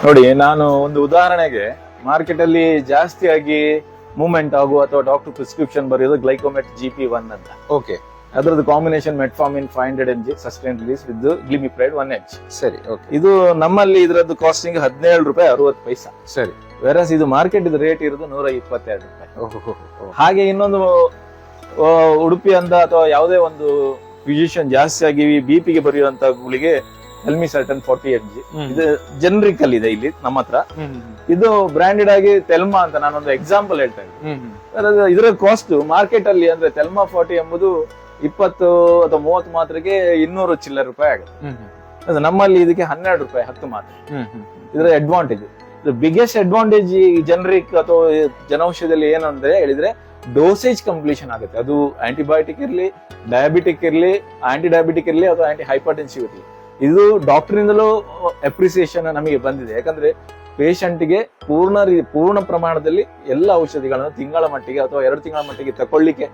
ನೋಡಿ, ನಾನು ಒಂದು ಉದಾಹರಣೆಗೆ ಮಾರ್ಕೆಟ್ ಅಲ್ಲಿ ಜಾಸ್ತಿಯಾಗಿ ಮೂವ್ಮೆಂಟ್ ಆಗುವ ಅಥವಾ ಡಾಕ್ಟರ್ ಪ್ರಿಸ್ಕ್ರಿಪ್ಷನ್ ಬರೆಯೋದು ಗ್ಲೈಕೋಮೆಟ್ GP1 ಅಂತ. ಓಕೆ, ಅದರದ್ದು combination metformin 500 mg sustain release with glimepiride 1 mg. ಸರಿ. ಓಕೆ, ಇದು ನಮ್ಮಲ್ಲಿ ಇದರದ್ದು ಕಾಸ್ಟಿಂಗ್ 17 ರೂಪಾಯಿ 60 ಪೈಸಾ. ಸರಿ. ವೆರಸ್ ಇದು ಮಾರ್ಕೆಟ್ ಇದು ರೇಟ್ ಇರೋದು 122 ರೂಪಾಯಿ. ಓಹೋ. ಹಾಗೆ ಇನ್ನೊಂದು ಉಡುಪಿ ಅಂತ ಅಥವಾ ಯಾವುದೇ ಒಂದು ಫಿಸಿಷಿಯನ್ ಜಾಸ್ತಿಯಾಗಿ BP ಗೆ ಬರೆಯುವಂತ ಗುಳಿಗೆ ಹೆಲ್ಮಿ ಸರ್ಟನ್ 40 mg. ಇದು ಜನರಿಕ್ ಅಲ್ಲಿ ಇದೆ ಇಲ್ಲಿ ನಮ್ಮ ಹತ್ರ. ಇದು ಬ್ರಾಂಡೆಡ್ ಆಗಿ ತೆಲ್ಮಾ ಅಂತ ನಾನೊಂದು ಎಕ್ಸಾಂಪಲ್ ಹೇಳ್ತಾ ಇದ್ದೀನಿ. ಇದರ ಕಾಸ್ಟ್ ಮಾರ್ಕೆಟ್ ಅಲ್ಲಿ ಅಂದ್ರೆ ತೆಲ್ಮಾ 40 ಎಂಬುದು 20 ಅಥವಾ 30 ಮಾತ್ರೆಗೆ 200 ಚಿಲ್ಲರ್ ರೂಪಾಯಿ ಆಗುತ್ತೆ. ನಮ್ಮಲ್ಲಿ ಇದಕ್ಕೆ 12 ರೂಪಾಯಿ 10 ಮಾತ್ರೆ. ಇದರ ಅಡ್ವಾಂಟೇಜ್, ಬಿಗ್ಗೆಸ್ಟ್ ಅಡ್ವಾಂಟೇಜ್ ಈ ಜನರಿಕ್ ಅಥವಾ ಜನೌಷಧಿಯಲ್ಲಿ ಏನು ಅಂದ್ರೆ ಹೇಳಿದ್ರೆ ಡೋಸೇಜ್ ಕಂಪ್ಲೀಷನ್ ಆಗುತ್ತೆ. ಅದು ಆಂಟಿಬಯೋಟಿಕ್ ಇರ್ಲಿ, ಡಯಾಬಿಟಿಕ್ ಇರ್ಲಿ, ಆಂಟಿ ಡಯಾಬಿಟಿಕ್ ಇರ್ಲಿ ಅಥವಾ ಆಂಟಿ ಹೈಪರ್ಟೆನ್ಸಿವ್ ಇರ್ಲಿ, ಇದು ಡಾಕ್ಟರ್ನಿಂದಲೂ ಅಪ್ರಿಸಿಯೇಷನ್ ನಮಗೆ ಬಂದಿದೆ. ಯಾಕಂದ್ರೆ ಪೇಷಂಟ್ಗೆ ಪೂರ್ಣ ಪ್ರಮಾಣದಲ್ಲಿ ಎಲ್ಲ ಔಷಧಿಗಳನ್ನು ತಿಂಗಳ ಮಟ್ಟಿಗೆ ಅಥವಾ 2 ತಿಂಗಳ ಮಟ್ಟಿಗೆ ತಕೊಳ್ಳಿಕ್ಕೆ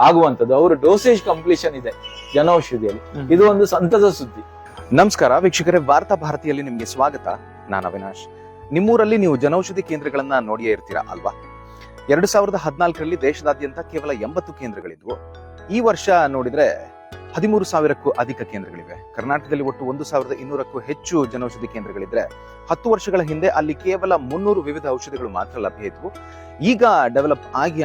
ಆಗುವಂತದ್ದು ಅವರ ಡೋಸೇಜ್ ಕಂಪ್ಲೀಷನ್ ಇದೆ ಜನೌಷಧಿಯಲ್ಲಿ. ಇದು ಒಂದು ಸಂತಸ ಸುದ್ದಿ. ನಮಸ್ಕಾರ ವೀಕ್ಷಕರೇ, ವಾರ್ತಾ ಭಾರತಿಯಲ್ಲಿ ನಿಮ್ಗೆ ಸ್ವಾಗತ. ನಾನು ಅವಿನಾಶ್. ನಿಮ್ಮೂರಲ್ಲಿ ನೀವು ಜನೌಷಧಿ ಕೇಂದ್ರಗಳನ್ನ ನೋಡಿಯೇ ಇರ್ತೀರಾ ಅಲ್ವಾ? 2014ರಲ್ಲಿ ದೇಶದಾದ್ಯಂತ ಕೇವಲ 80 ಕೇಂದ್ರಗಳಿದ್ವು. ಈ ವರ್ಷ ನೋಡಿದ್ರೆ 13,000ಕ್ಕೂ ಅಧಿಕ ಕೇಂದ್ರಗಳಿವೆ. ಕರ್ನಾಟಕದಲ್ಲಿ ಒಟ್ಟು 1,200ಕ್ಕೂ ಹೆಚ್ಚು ಜನೌಷಧಿ ಕೇಂದ್ರಗಳಿದ್ರೆ 10 ವರ್ಷಗಳ ಹಿಂದೆ ಅಲ್ಲಿ ಕೇವಲ 300 ವಿವಿಧ ಔಷಧಿಗಳು ಮಾತ್ರ ಲಭ್ಯ ಇದ್ವು. ಈಗ ಡೆವಲಪ್ ಆಗಿ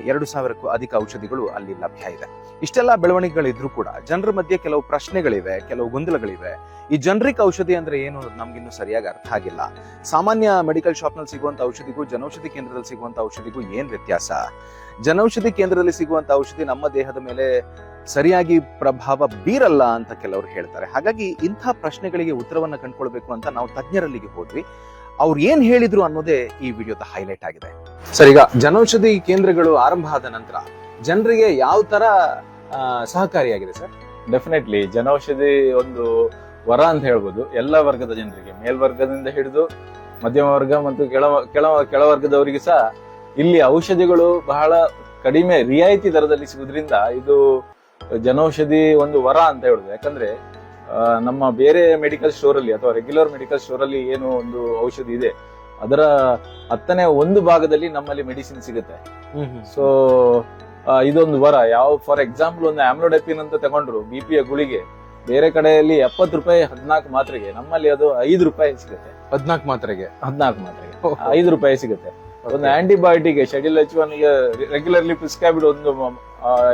2,000ಕ್ಕೂ ಅಧಿಕ ಔಷಧಿಗಳು ಅಲ್ಲಿ ಲಭ್ಯ ಇದೆ. ಇಷ್ಟೆಲ್ಲ ಬೆಳವಣಿಗೆಗಳಿದ್ರೂ ಕೂಡ ಜನರ ಮಧ್ಯೆ ಕೆಲವು ಪ್ರಶ್ನೆಗಳಿವೆ, ಕೆಲವು ಗೊಂದಲಗಳಿವೆ. ಈ ಜನರಿಕ್ ಔಷಧಿ ಅಂದ್ರೆ ಏನು ಅನ್ನೋದು ನಮ್ಗಿನ್ನೂ ಸರಿಯಾಗಿ ಅರ್ಥ ಆಗಿಲ್ಲ. ಸಾಮಾನ್ಯ ಮೆಡಿಕಲ್ ಶಾಪ್ ನಲ್ಲಿ ಸಿಗುವಂತ ಔಷಧಿಗೂ ಜನೌಷಧಿ ಕೇಂದ್ರದಲ್ಲಿ ಸಿಗುವಂತ ಔಷಧಿಗೂ ಏನ್ ವ್ಯತ್ಯಾಸ? ಜನೌಷಧಿ ಕೇಂದ್ರದಲ್ಲಿ ಸಿಗುವಂತ ಔಷಧಿ ನಮ್ಮ ದೇಹದ ಮೇಲೆ ಸರಿಯಾಗಿ ಪ್ರಭಾವ ಬೀರಲ್ಲ ಅಂತ ಕೆಲವರು ಹೇಳ್ತಾರೆ. ಹಾಗಾಗಿ ಇಂಥ ಪ್ರಶ್ನೆಗಳಿಗೆ ಉತ್ತರವನ್ನ ಕಂಡುಕೊಳ್ಬೇಕು ಅಂತ ನಾವು ತಜ್ಞರಲ್ಲಿಗೆ ಹೋದ್ವಿ. ಅವ್ರು ಏನ್ ಹೇಳಿದ್ರು ಅನ್ನೋದೇ ಈ ವಿಡಿಯೋದ ಹೈಲೈಟ್ ಆಗಿದೆ. ಸರ್, ಈಗ ಜನೌಷಧಿ ಕೇಂದ್ರಗಳು ಆರಂಭ ಆದ ನಂತರ ಜನರಿಗೆ ಯಾವ ತರ ಸಹಕಾರಿಯಾಗಿದೆ ಸರ್? ಡೆಫಿನೆಟ್ಲಿ ಜನೌಷಧಿ ಒಂದು ವರ ಅಂತ ಹೇಳ್ಬೋದು ಎಲ್ಲ ವರ್ಗದ ಜನರಿಗೆ, ಮೇಲ್ವರ್ಗದಿಂದ ಹಿಡಿದು ಮಧ್ಯಮ ವರ್ಗ ಮತ್ತು ಕೆಳವರ್ಗದವರಿಗೆ ಸಹ ಇಲ್ಲಿ ಔಷಧಿಗಳು ಬಹಳ ಕಡಿಮೆ ರಿಯಾಯಿತಿ ದರದಲ್ಲಿ ಸಿಗುವುದರಿಂದ ಇದು ಜನೌಷಧಿ ಒಂದು ವರ ಅಂತ ಹೇಳುದು. ಯಾಕಂದ್ರೆ ನಮ್ಮ ಬೇರೆ ಮೆಡಿಕಲ್ ಸ್ಟೋರ್ ಅಲ್ಲಿ ಅಥವಾ ರೆಗ್ಯುಲರ್ ಮೆಡಿಕಲ್ ಸ್ಟೋರ್ ಅಲ್ಲಿ ಏನು ಒಂದು ಔಷಧಿ ಇದೆ ಅದರ 10ನೇ 1 ಭಾಗದಲ್ಲಿ ನಮ್ಮಲ್ಲಿ ಮೆಡಿಸಿನ್ ಸಿಗುತ್ತೆ. ಸೊ ಇದೊಂದು ವರ. ಫಾರ್ ಎಕ್ಸಾಂಪಲ್ ಒಂದು ಆಮ್ಲೋಡೆಪಿನ್ ಅಂತ ತಗೊಂಡ್ರು BP ಯ ಗುಳಿಗೆ ಬೇರೆ ಕಡೆಯಲ್ಲಿ 70 ರೂಪಾಯಿ 14 ಮಾತ್ರೆಗೆ, ನಮ್ಮಲ್ಲಿ ಅದು 5 ರೂಪಾಯಿ ಸಿಗುತ್ತೆ. 14 ಮಾತ್ರೆಗೆ 5 ರೂಪಾಯಿ ಸಿಗುತ್ತೆ. ಒಂದು ಆಂಟಿಬಯೋಟಿಕ್ ಶೆಡ್ಯೂಲ್ H1 ಗೆ ರೆಗ್ಯುಲರ್ಲಿ ಪ್ರಿಸ್ಕ್ರೈಬ್ಡ್ ಒಂದು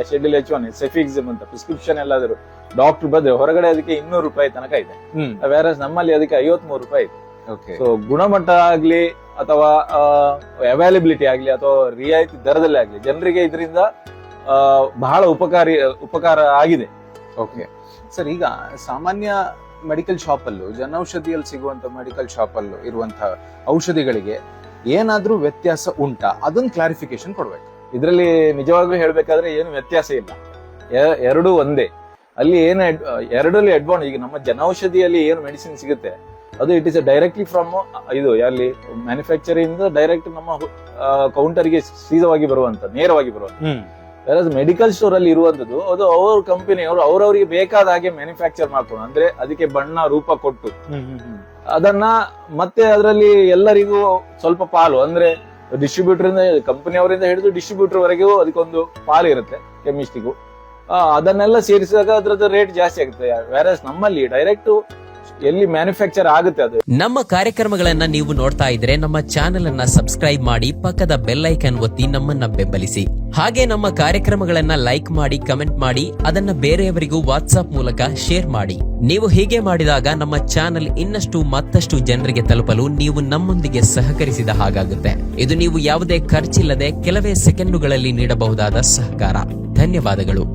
ಶೆಡ್ಯೂಲ್ H1 ಸೆಫಿಕ್ಸಿಮ್ ಅಂತ ಪ್ರಿಸ್ಕ್ರಿಪ್ಷನ್ ಎಲ್ಲಾದರೂ ಡಾಕ್ಟರ್ ಬಂದ್ರೆ ಹೊರಗಡೆ ಅದಕ್ಕೆ 200 ರೂಪಾಯಿ ತನಕ ಇದೆ. ವೇರಸ್ ನಮ್ಮಲ್ಲಿ ಅದಕ್ಕೆ 53 ರೂಪಾಯಿ ಇದೆ. ಸೊ ಗುಣಮಟ್ಟ ಆಗ್ಲಿ ಅಥವಾ ಅವೈಲಬಿಲಿಟಿ ಆಗ್ಲಿ ಅಥವಾ ರಿಯಾಯಿತಿ ದರದಲ್ಲಿ ಆಗ್ಲಿ ಜನರಿಗೆ ಇದರಿಂದ ಬಹಳ ಉಪಕಾರ ಆಗಿದೆ. ಓಕೆ ಸರ್, ಈಗ ಸಾಮಾನ್ಯ ಮೆಡಿಕಲ್ ಶಾಪ್ ಅಲ್ಲೂ ಜನೌಷಧಿಯಲ್ಲಿ ಸಿಗುವಂತ ಮೆಡಿಕಲ್ ಶಾಪ್ ಅಲ್ಲೂ ಇರುವಂತಹ ಔಷಧಿಗಳಿಗೆ ಏನಾದ್ರೂ ವ್ಯತ್ಯಾಸ ಉಂಟಾ? ಅದನ್ನ ಕ್ಲಾರಿಫಿಕೇಶನ್ ಕೊಡ್ಬೇಕು. ಇದರಲ್ಲಿ ನಿಜವಾಗ್ಲೂ ಹೇಳ್ಬೇಕಾದ್ರೆ ಏನು ವ್ಯತ್ಯಾಸ ಇಲ್ಲ, ಎರಡು ಒಂದೇ. ಅಲ್ಲಿ ಏನು ಎರಡರಲ್ಲಿ ಅಡ್ವಾಂಟೇಜ್, ಈಗ ನಮ್ಮ ಜನೌಷಧಿಯಲ್ಲಿ ಏನು ಮೆಡಿಸಿನ್ ಸಿಗುತ್ತೆ ಅದು ಇಟ್ ಇಸ್ ಡೈರೆಕ್ಟ್ಲಿ ಫ್ರಮ್ ಇದು ಅಲ್ಲಿ ಮ್ಯಾನುಫ್ಯಾಕ್ಚರಿಂಗ್ ಡೈರೆಕ್ಟ್ ನಮ್ಮ ಕೌಂಟರ್ಗೆ ಸೀದವಾಗಿ ನೇರವಾಗಿ ಬರುವಂತ. ಮೆಡಿಕಲ್ ಸ್ಟೋರ್ ಅಲ್ಲಿ ಇರುವಂತದ್ದು ಅದು ಅವ್ರ ಕಂಪನಿಯವರು ಅವ್ರವರಿಗೆ ಬೇಕಾದ ಹಾಗೆ ಮ್ಯಾನುಫ್ಯಾಕ್ಚರ್ ಮಾಡ್ಕೊಂಡು, ಅಂದ್ರೆ ಅದಕ್ಕೆ ಬಣ್ಣ ರೂಪ ಕೊಟ್ಟು ಅದನ್ನ ಮತ್ತೆ ಅದರಲ್ಲಿ ಎಲ್ಲರಿಗೂ ಸ್ವಲ್ಪ ಪಾಲು, ಅಂದ್ರೆ ಡಿಸ್ಟ್ರಿಬ್ಯೂಟರ್ ಇಂದ ಕಂಪನಿಯವರಿಂದ ಹಿಡಿದು ಡಿಸ್ಟ್ರಿಬ್ಯೂಟರ್ ವರೆಗೂ ಅದಕ್ಕೊಂದು ಪಾಲು ಇರುತ್ತೆ ಕೆಮಿಸ್ಟಿಗೂ. ಅದನ್ನೆಲ್ಲ ಸೇರಿಸಿದಾಗ ಅದ್ರದ್ದು ರೇಟ್ ಜಾಸ್ತಿ ಆಗುತ್ತೆ. ವೇರಸ್ ನಮ್ಮಲ್ಲಿ ಡೈರೆಕ್ಟ್ ಎಲ್ಲಿ ಮ್ಯಾನುಫ್ಯಾಕ್ಚರ್ ಆಗುತ್ತೆ ಅದು. ನಮ್ಮ ಕಾರ್ಯಕ್ರಮಗಳನ್ನ ನೀವು ನೋಡ್ತಾ ಇದ್ರೆ ನಮ್ಮ ಚಾನೆಲ್ ಅನ್ನ ಸಬ್ಸ್ಕ್ರೈಬ್ ಮಾಡಿ, ಪಕ್ಕದ ಬೆಲ್ ಐಕಾನ್ ಒತ್ತಿ ನಮ್ಮನ್ನ ಬೆಂಬಲಿಸಿ. ಹಾಗೆ ನಮ್ಮ ಕಾರ್ಯಕ್ರಮಗಳನ್ನ ಲೈಕ್ ಮಾಡಿ, ಕಮೆಂಟ್ ಮಾಡಿ, ಅದನ್ನ ಬೇರೆಯವರಿಗೂ ವಾಟ್ಸ್ಆಪ್ ಮೂಲಕ ಶೇರ್ ಮಾಡಿ. ನೀವು ಹೀಗೆ ಮಾಡಿದಾಗ ನಮ್ಮ ಚಾನೆಲ್ ಇನ್ನಷ್ಟು ಮತ್ತಷ್ಟು ಜನರಿಗೆ ತಲುಪಲು ನೀವು ನಮ್ಮೊಂದಿಗೆ ಸಹಕರಿಸಿದ ಹಾಗಾಗುತ್ತೆ. ಇದು ನೀವು ಯಾವುದೇ ಖರ್ಚಿಲ್ಲದೆ ಕೆಲವೇ ಸೆಕೆಂಡುಗಳಲ್ಲಿ ನೀಡಬಹುದಾದ ಸಹಕಾರ. ಧನ್ಯವಾದಗಳು.